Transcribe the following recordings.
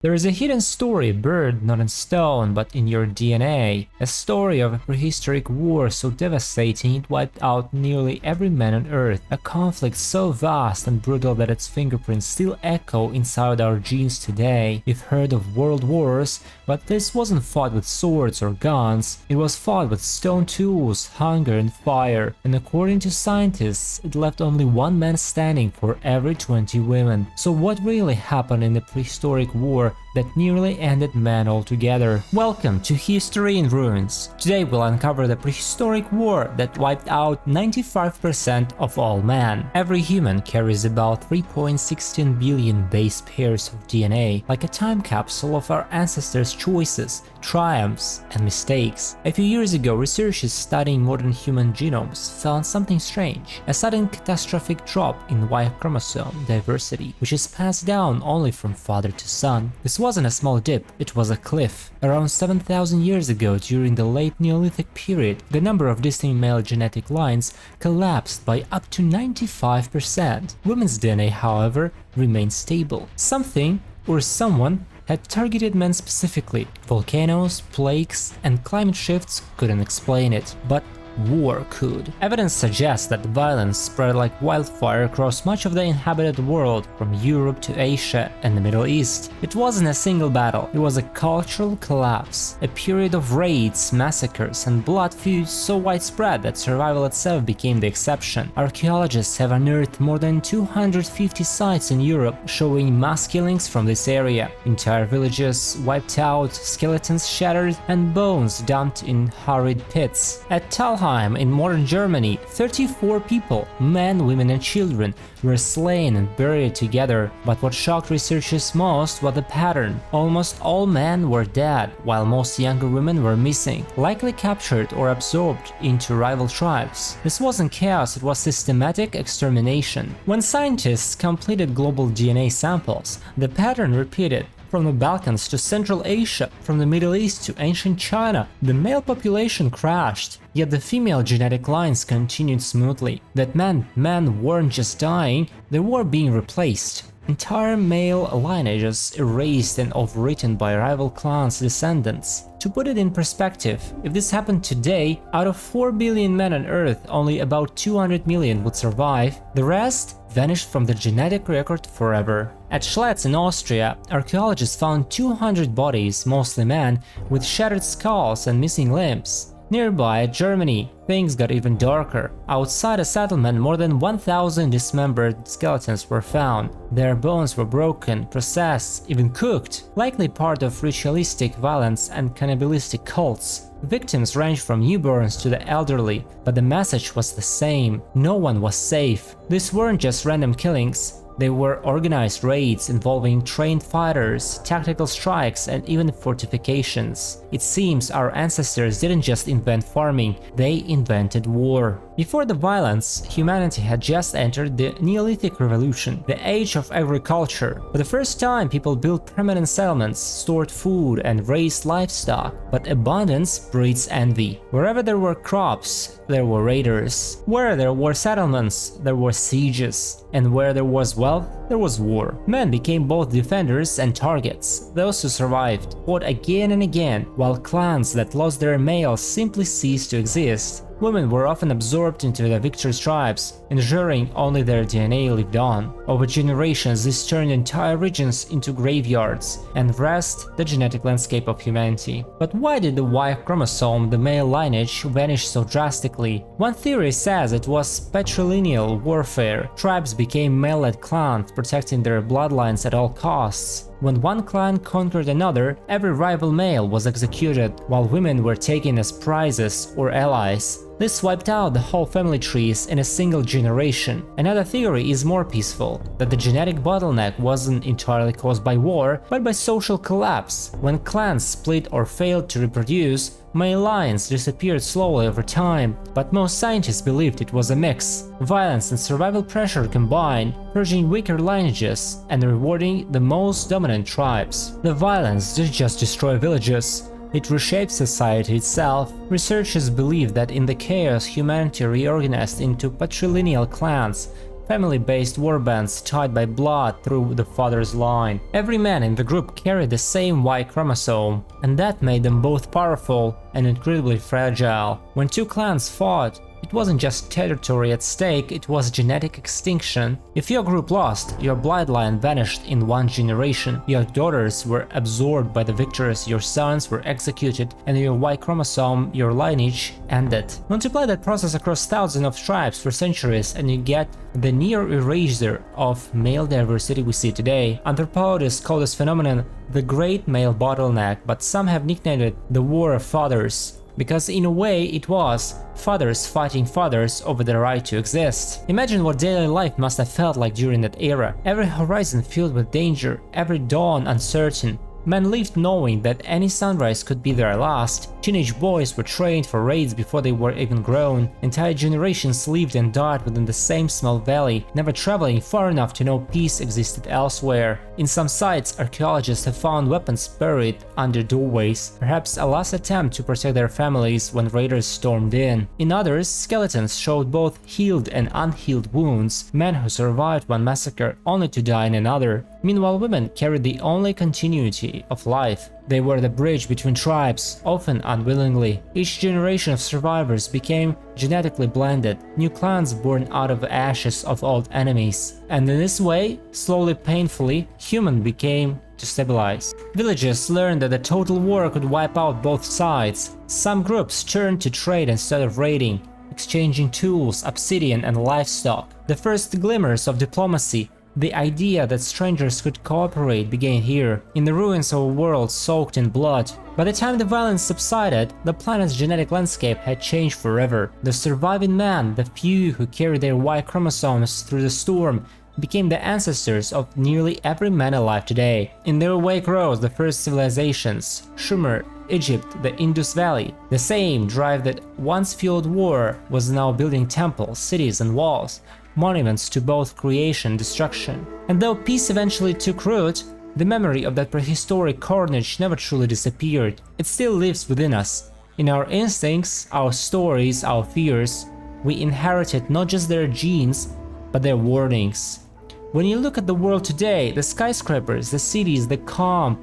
There is a hidden story buried not in stone but in your DNA, a story of a prehistoric war so devastating it wiped out nearly every man on Earth, a conflict so vast and brutal that its fingerprints still echo inside our genes today. You've heard of world wars, but this wasn't fought with swords or guns, it was fought with stone tools, hunger and fire, and according to scientists, it left only one man standing for every 20 women. So what really happened in the prehistoric war that nearly ended man altogether? Welcome to History in Ruins. Today we'll uncover the prehistoric war that wiped out 95% of all man. Every human carries about 3.16 billion base pairs of DNA, like a time capsule of our ancestors' choices, triumphs, and mistakes. A few years ago, researchers studying modern human genomes found something strange: a sudden catastrophic drop in Y chromosome diversity, which is passed down only from father to son. This wasn't a small dip, it was a cliff. Around 7,000 years ago, during the late Neolithic period, the number of distinct male genetic lines collapsed by up to 95%. Women's DNA, however, remained stable. Something or someone had targeted men specifically. Volcanoes, plagues, and climate shifts couldn't explain it, but war could. Evidence suggests that violence spread like wildfire across much of the inhabited world, from Europe to Asia and the Middle East. It wasn't a single battle, it was a cultural collapse, a period of raids, massacres, and blood feuds so widespread that survival itself became the exception. Archaeologists have unearthed more than 250 sites in Europe showing mass killings from this area. Entire villages wiped out, skeletons shattered, and bones dumped in horrid pits. At Talheim in modern Germany, 34 people, men, women and children, were slain and buried together, but what shocked researchers most was the pattern. Almost all men were dead, while most younger women were missing, likely captured or absorbed into rival tribes. This wasn't chaos, it was systematic extermination. When scientists completed global DNA samples, the pattern repeated. From the Balkans to Central Asia, from the Middle East to ancient China, the male population crashed, yet the female genetic lines continued smoothly. That meant men weren't just dying, they were being replaced. Entire male lineages erased and overwritten by rival clans' descendants. To put it in perspective, if this happened today, out of 4 billion men on Earth, only about 200 million would survive. The rest vanished from the genetic record forever. At Schletz in Austria, archaeologists found 200 bodies, mostly men, with shattered skulls and missing limbs. Nearby, Germany, things got even darker. Outside a settlement, more than 1,000 dismembered skeletons were found. Their bones were broken, processed, even cooked, likely part of ritualistic violence and cannibalistic cults. Victims ranged from newborns to the elderly, but the message was the same: no one was safe. These weren't just random killings. They were organized raids involving trained fighters, tactical strikes, and even fortifications. It seems our ancestors didn't just invent farming, they invented war. Before the violence, humanity had just entered the Neolithic Revolution, the age of agriculture. For the first time, people built permanent settlements, stored food, and raised livestock. But abundance breeds envy. Wherever there were crops, there were raiders. Where there were settlements, there were sieges. And where there was wealth, there was war. Men became both defenders and targets. Those who survived fought again and again, while clans that lost their males simply ceased to exist. Women were often absorbed into the victor's tribes, ensuring only their DNA lived on. Over generations, this turned entire regions into graveyards and wrecked the genetic landscape of humanity. But why did the Y chromosome, the male lineage, vanish so drastically? One theory says it was patrilineal warfare. Tribes became male-led clans, protecting their bloodlines at all costs. When one clan conquered another, every rival male was executed, while women were taken as prizes or allies. This wiped out the whole family trees in a single generation. Another theory is more peaceful, that the genetic bottleneck wasn't entirely caused by war, but by social collapse. When clans split or failed to reproduce, male lines disappeared slowly over time, but most scientists believed it was a mix. Violence and survival pressure combined, purging weaker lineages and rewarding the most dominant tribes. The violence didn't just destroy villages, it reshaped society itself. Researchers believe that in the chaos, humanity reorganized into patrilineal clans, family-based warbands tied by blood through the father's line. Every man in the group carried the same Y chromosome, and that made them both powerful and incredibly fragile. When two clans fought, it wasn't just territory at stake, it was genetic extinction. If your group lost, your bloodline vanished in one generation, your daughters were absorbed by the victors, your sons were executed, and your Y chromosome, your lineage, ended. Multiply that process across thousands of tribes for centuries and you get the near erasure of male diversity we see today. Anthropologists call this phenomenon the Great Male Bottleneck, but some have nicknamed it the War of Fathers. Because in a way it was fathers fighting fathers over the right to exist. Imagine what daily life must have felt like during that era. Every horizon filled with danger, every dawn uncertain. Men lived knowing that any sunrise could be their last. Teenage boys were trained for raids before they were even grown. Entire generations lived and died within the same small valley, never traveling far enough to know peace existed elsewhere. In some sites, archaeologists have found weapons buried under doorways, perhaps a last attempt to protect their families when raiders stormed in. In others, skeletons showed both healed and unhealed wounds, men who survived one massacre only to die in another. Meanwhile, women carried the only continuity of life. They were the bridge between tribes, often unwillingly. Each generation of survivors became genetically blended, new clans born out of the ashes of old enemies. And in this way, slowly, painfully, human became to stabilize. Villagers learned that a total war could wipe out both sides. Some groups turned to trade instead of raiding, exchanging tools, obsidian, and livestock. The first glimmers of diplomacy, the idea that strangers could cooperate, began here, in the ruins of a world soaked in blood. By the time the violence subsided, the planet's genetic landscape had changed forever. The surviving man, the few who carried their Y chromosomes through the storm, became the ancestors of nearly every man alive today. In their wake rose the first civilizations: Sumer, Egypt, the Indus Valley. The same drive that once fueled war was now building temples, cities, and walls, monuments to both creation and destruction. And though peace eventually took root, the memory of that prehistoric carnage never truly disappeared. It still lives within us. In our instincts, our stories, our fears, we inherited not just their genes, but their warnings. When you look at the world today, the skyscrapers, the cities, the calm,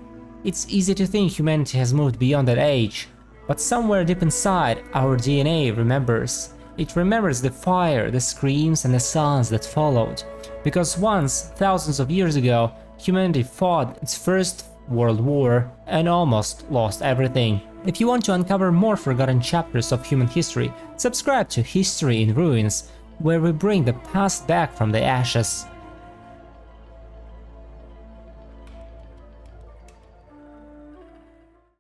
it's easy to think humanity has moved beyond that age. But somewhere deep inside, our DNA remembers. It remembers the fire, the screams, and the sounds that followed. Because once, thousands of years ago, humanity fought its first world war and almost lost everything. If you want to uncover more forgotten chapters of human history, subscribe to History in Ruins, where we bring the past back from the ashes.